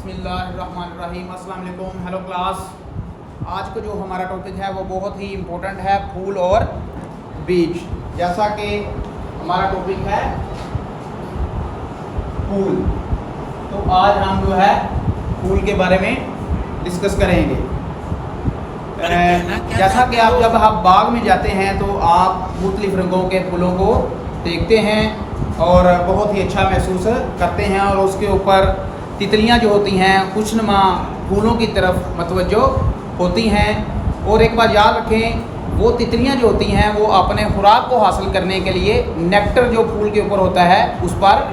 बिस्मिल्लाहिर्रहमानिर्रहीम। अस्सलाम वालेकुम। Hello class. आज का जो हमारा टॉपिक है वो बहुत ही इम्पोर्टेंट है, फूल और बीज। जैसा कि हमारा टॉपिक है फूल, तो आज हम जो है फूल के बारे में डिस्कस करेंगे। जैसा कि जब आप बाग में जाते हैं तो आप मुख्तलिफ रंगों के फूलों को देखते हैं और बहुत ही अच्छा महसूस करते हैं, और उसके ऊपर तितलियां जो होती हैं खुशनुमा फूलों की तरफ मतवज्जो होती हैं। और एक बात याद रखें, वो तितलियां जो होती हैं वो अपने खुराक को हासिल करने के लिए नेक्टर जो फूल के ऊपर होता है उस पर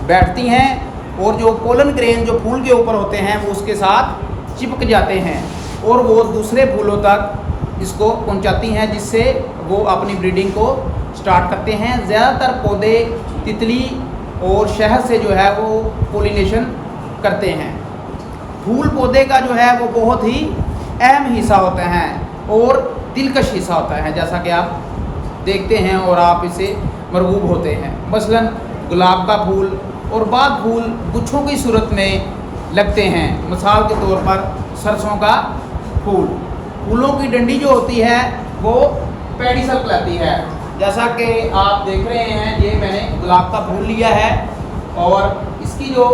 बैठती हैं, और जो पोलन ग्रेन जो फूल के ऊपर होते हैं वो उसके साथ चिपक जाते हैं और वो दूसरे फूलों तक इसको पहुंचाती हैं, जिससे वो अपनी ब्रीडिंग को स्टार्ट करते हैं। ज़्यादातर पौधे तितली और शहद से जो है वो पोलिनेशन करते हैं। फूल पौधे का जो है वो बहुत ही अहम हिस्सा होता है और दिलकश हिस्सा होता है, जैसा कि आप देखते हैं और आप इसे मरगूब होते हैं। मसलन गुलाब का फूल और बाद फूल गुच्छों की सूरत में लगते हैं। मिसाल के तौर पर सरसों का फूल, फूलों की डंडी जो होती है वो पेडिसल कहलाती है। जैसा कि आप देख रहे हैं, ये मैंने गुलाब का फूल लिया है और इसकी जो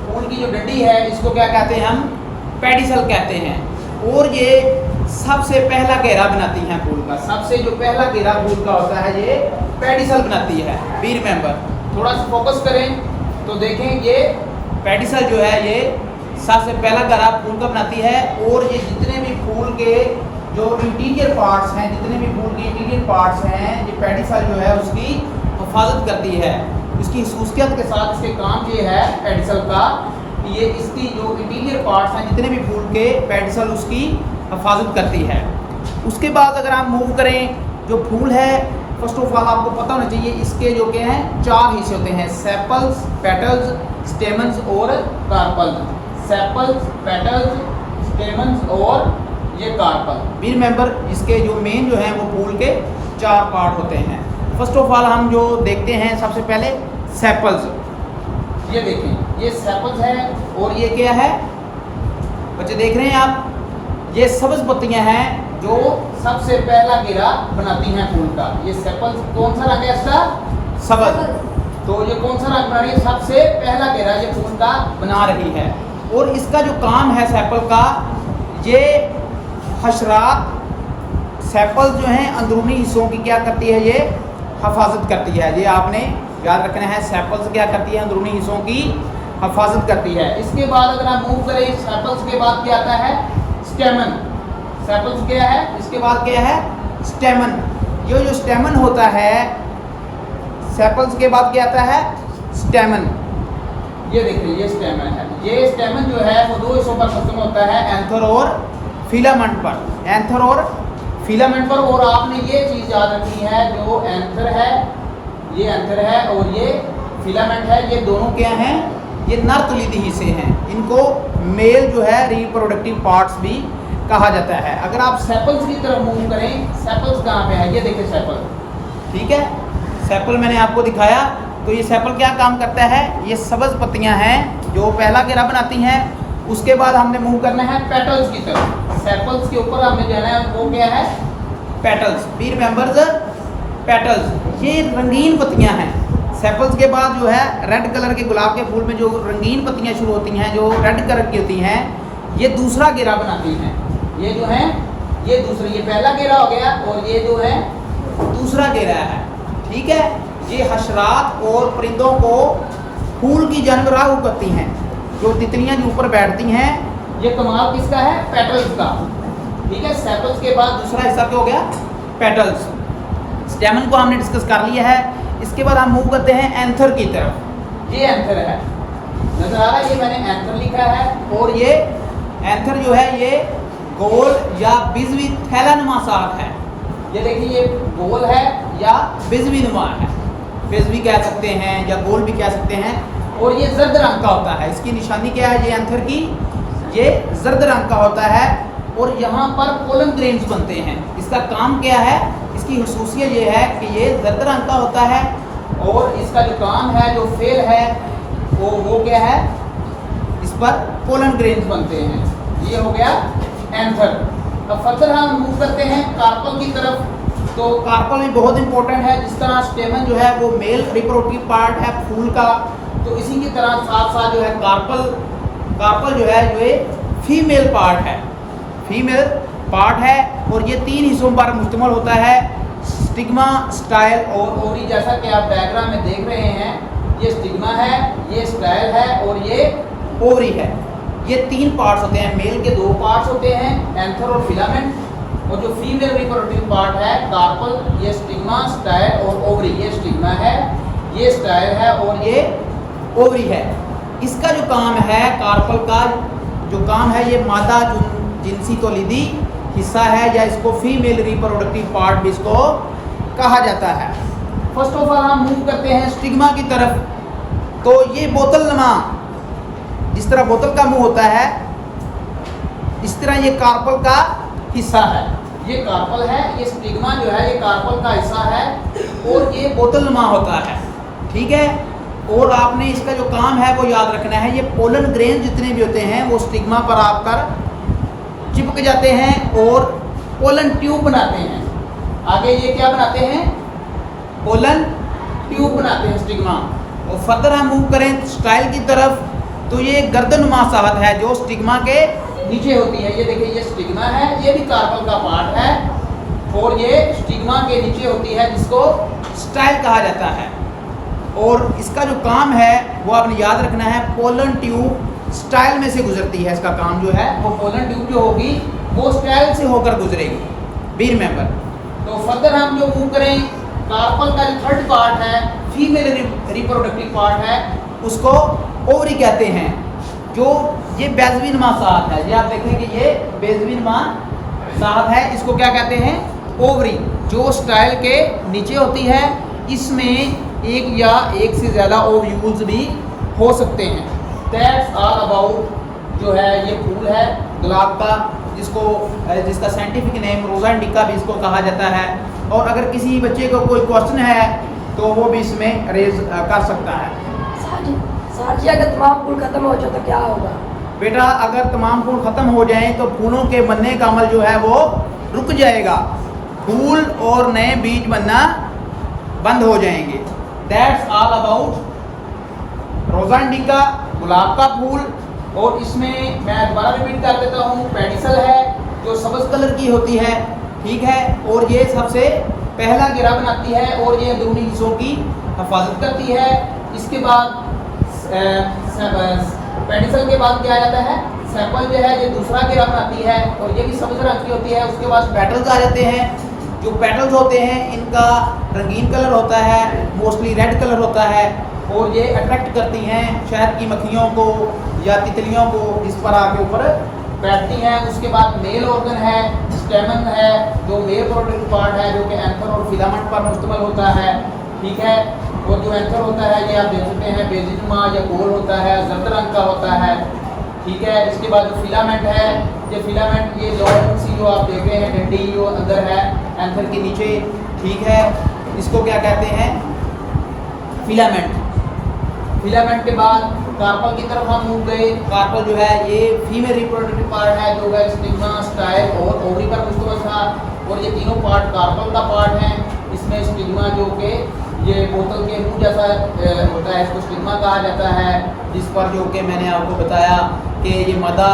फूल की जो डंडी है इसको क्या कहते हैं, हम पेडिसल कहते हैं। और ये सबसे पहला घेरा बनाती हैं फूल का। सबसे जो पहला घेरा फूल का होता है ये पेडिसल बनाती है। बी रिमेंबर, थोड़ा सा फोकस करें तो देखें, ये पेडिसल जो है ये सबसे पहला घेरा फूल का बनाती है। और ये जितने भी फूल के जो इंटीरियर पार्ट्स हैं, जितने भी फूल के इंटीरियर पार्ट्स हैं, ये पेडिसल जो है उसकी हिफाजत करती है। इसकी खसूसियत के साथ इसके काम ये है पेडिसल का, ये इसकी जो इंटीरियर पार्ट्स हैं जितने भी फूल के, पेडिसल उसकी हिफाजत करती है। उसके बाद अगर आप मूव करें, जो फूल है फर्स्ट ऑफ ऑल आपको पता होना चाहिए इसके जो क्या हैं चार हिस्से होते हैं, सेपल्स, पेटल्स, स्टेमन्स और कार्पल्स। सेपल्स, पेटल्स, स्टेमन्स और ये कार्पल। बी रिमेंबर, इसके जो मेन जो हैं वो फूल के चार पार्ट होते हैं। फर्स्ट ऑफ ऑल हम जो देखते हैं सबसे पहले सेपल्स। ये देखें, ये सेपल्स है और ये क्या है बच्चे देख रहे हैं आप, ये सब्ज पत्तियां हैं जो सबसे पहला घेरा बनाती हैं फूल का। ये सेपल्स कौन सा रंग है इसका, सब्ज। तो ये कौन सा रंग बना रही है, सबसे पहला घेरा ये फूल का बना रही है। और इसका जो काम है सेपल का, ये हशरात सेपल्स जो हैं अंदरूनी हिस्सों की क्या करती है, ये हिफाजत करती है। ये आपने याद रखना है, सेपल्स क्या करती है, अंदरूनी हिस्सों की हिफाजत करती है। इसके बाद अगर आप मूव करें, सेपल्स के बाद क्या आता है, स्टेमन। सेपल्स क्या है, इसके बाद क्या है, स्टेमन। ये जो स्टेमन होता है, सेपल्स के बाद क्या आता है, स्टेमन। ये देखिए, ये स्टेमन है। ये स्टेमन जो है वो दो हिस्सों पर मुश्तमिल होता है, एंथर और फिलामेंट पर। एंथर और फिलामेंट पर। और आपने ये चीज़ याद रखनी है, जो एंथर है, ये एंथर है और ये फिलामेंट है, ये दोनों क्या हैं, ये नर कलीदी हिस्से हैं। इनको मेल जो है रिप्रोडक्टिव पार्ट्स भी कहा जाता है। अगर आप सेपल्स की तरफ मूव करें, सेपल्स कहाँ पे है, ये देखिए सेपल, ठीक है, सेपल मैंने आपको दिखाया। तो ये सेपल क्या काम करता है, ये सब्ज पत्तियां हैं जो पहला घेरा बनाती हैं। उसके बाद हमने मूव करना है पेटल्स की तरफ। सेपल्स के ऊपर हमने जाना है, वो क्या है, पेटल्स। बी रिमेंबर्स, पेटल्स ये रंगीन पत्तियां हैं। सेपल्स के बाद जो है रेड कलर के गुलाब के फूल में जो रंगीन पत्तियां शुरू होती हैं, जो रेड कलर की होती हैं, ये दूसरा घेरा बनाती हैं। ये जो है ये दूसरा, ये पहला घेरा हो गया और ये जो है दूसरा घेरा है, ठीक है। ये हशरात और परिंदों को फूल की जानब रागब करती हैं। जो तितलियां जो ऊपर बैठती हैं, ये कमाल किसका है, पेटल्स का, ठीक है। सेपल्स के बाद दूसरा हिस्सा क्या हो गया, पेटल्स। स्टेमन को हमने डिस्कस कर लिया है। इसके बाद हम मूव करते हैं एंथर की तरफ। ये एंथर है, नजर आ रहा है, ये मैंने एंथर लिखा है। और ये एंथर जो है ये गोल या बिजवी थैलानुमा साख है। ये देखिए, ये गोल है या बिजवी नुमा है, बिजवी कह सकते हैं या गोल भी कह सकते हैं। और ये जर्द रंग का होता है। इसकी निशानी क्या है, ये एंथर की, ये जर्द रंग का होता है। और यहाँ पर पोलन ग्रेन्स बनते हैं। इसका काम क्या है, इसकी खसूसियत ये है कि ये जर्द रंग का होता है। और इसका जो काम है, जो फेल है, वो क्या है, इस पर पोलन ग्रेन्स बनते हैं। ये हो गया एंथर। अब फर्दर हम मूव करते हैं कार्पल की तरफ। तो कार्पल में बहुत इंपॉर्टेंट है, जिस तरह स्टेमन जो है वो मेल रिप्रोडक्टिव पार्ट है फूल का, तो इसी की तरह साथ साथ जो है कार्पल जो है ये फीमेल पार्ट है, फीमेल पार्ट है। और ये 3 हिस्सों पर मुश्तमिल होता है, स्टिग्मा, स्टाइल और ओवरी। जैसा कि आप डायग्राम में देख रहे हैं, ये स्टिग्मा है, ये स्टाइल है और ये ओवरी है। ये 3 पार्ट्स होते हैं। मेल के 2 पार्ट्स होते हैं, एंथर और फिलामेंट। और जो फीमेल रिप्रोडक्टिव पार्ट है कार्पल, ये स्टिग्मा, स्टाइल और ओवरी। ये स्टिग्मा है, ये स्टाइल है और ये ओवरी है। इसका जो काम है, कार्पल का जो काम है, ये मादा जिनसी तौलीदी हिस्सा है, या इसको फीमेल रिप्रोडक्टिव पार्ट भी इसको कहा जाता है। फर्स्ट ऑफ ऑल हम मूव करते हैं स्टिग्मा की तरफ। तो ये बोतलनुमा, जिस तरह बोतल का मुंह होता है, इस तरह ये कार्पल का हिस्सा है। ये कार्पल है, ये स्टिग्मा जो है ये कार्पल का हिस्सा है और ये बोतलनुमा होता है, ठीक है। और आपने इसका जो काम है वो याद रखना है, ये पोलन ग्रेन जितने भी होते हैं वो स्टिग्मा पर आकर चिपक जाते हैं और पोलन ट्यूब बनाते हैं। आगे ये क्या बनाते हैं? पोलन ट्यूब बनाते हैं स्टिग्मा। और फर्दर हम मूव करें स्टाइल की तरफ, तो ये गर्दनुमा साहत है जो स्टिग्मा के नीचे होती है। ये देखिए, ये स्टिग्मा है, ये भी कार्पल का पार्ट है और ये स्टिग्मा के नीचे होती है, जिसको स्टाइल कहा जाता है। और इसका जो काम है वो आपने याद रखना है, पोलन ट्यूब स्टाइल में से गुजरती है। इसका काम जो है वो पोलन ट्यूब जो होगी वो स्टाइल से होकर गुजरेगी, बी रिमेंबर। तो फर्दर हम जो मूव करें, कार्पल का जो थर्ड पार्ट है, फीमेल रिप्रोडक्टिव पार्ट है, उसको ओवरी कहते हैं। जो ये बेज़वीनुमा साहत है, ये आप देखेंगे ये बेज़वीनुमा साहत है, इसको क्या कहते हैं? ओवरी, जो स्टाइल के नीचे होती है। इसमें एक या एक से ज़्यादा ओव्यूल्स भी हो सकते हैं। दैट्स ऑल अबाउट जो है ये फूल है गुलाब का, जिसका साइंटिफिक नेम रोज़ा इंडिका भी इसको कहा जाता है। और अगर किसी बच्चे को कोई क्वेश्चन है तो वो भी इसमें रेज कर सकता है। सर जी, अगर तमाम फूल खत्म हो जाए तो क्या होगा? बेटा, अगर तमाम फूल ख़त्म हो जाएं तो फूलों के बनने का अमल जो है वो रुक जाएगा, फूल और नए बीज बनना बंद हो जाएंगे। दैट्स ऑल अबाउट रोज़ा इंडिका, गुलाब का फूल। और इसमें मैं दोबारा रिपीट कर देता हूँ, पेडिसल है जो सब्ज़ कलर की होती है, ठीक है। और ये सबसे पहला घेरा बनाती है और ये अंदरूनी हिस्सों की हिफाजत करती है। इसके बाद पेडिसल के बाद क्या आ जाता है? सेपल जो है ये दूसरा घेरा बनाती है और ये भी सब्ज़ रंग की होती है। उसके बाद पेटल्स आ जाते हैं। जो पेटल्स होते हैं इनका रंगीन कलर होता है, मोस्टली रेड कलर होता है, और ये अट्रैक्ट करती हैं शहद की मक्खियों को या तितलियों को, जिस पर आके ऊपर बैठती हैं। उसके बाद मेल ऑर्गन है, स्टेमन है, जो मेल प्रोडक्टिव पार्ट है, जो कि एंथर और फिलामेंट पर मुश्तमिल होता है, ठीक है। और जो एंथर होता है ये आप देख सकते हैं बेज़नुमा या गोल होता है, जर्द रंग का होता है, ठीक है। इसके बाद जो फिलामेंट है, ये फिलामेंट ये लॉन्ग सी जो आप देख रहे हैं डंडी जो अंदर है एंथर के नीचे, ठीक है, इसको क्या कहते हैं? फिलामेंट। फिलामेंट के बाद कार्पल की तरफ हम मूव गए। कार्पल जो है ये फीमेल रिप्रोडक्टिव पार्ट है, जो है स्टिग्मा, स्टाइल और ओवरी पर मुश्तमिल था। और ये तीनों पार्ट कार्पल का पार्ट है। इसमें स्टिग्मा जो कि ये बोतल के मुंह जैसा होता है, इसको स्टिग्मा कहा जाता है, जिस पर जो कि मैंने आपको बताया कि ये मादा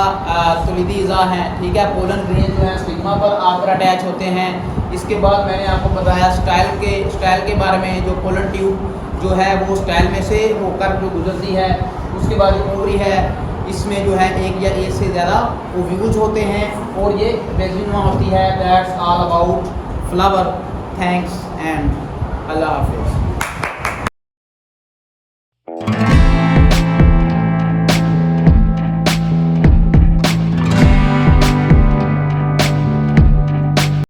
तौलीदी अज़ा हैं, ठीक है। पोलन ग्रेन जो है स्टिग्मा पर आकर अटैच होते हैं। इसके बाद मैंने आपको बताया स्टाइल के बारे में, जो पोलन ट्यूब जो है वो स्टाइल में से होकर जो गुजरती है। उसके बाद जो ओवरी है, इसमें जो है एक या एक से ज़्यादा ओव्यूल्स होते हैं और ये बेज़नुमा होती है। That's all about flower. Thanks and अल्लाह हाफिज़।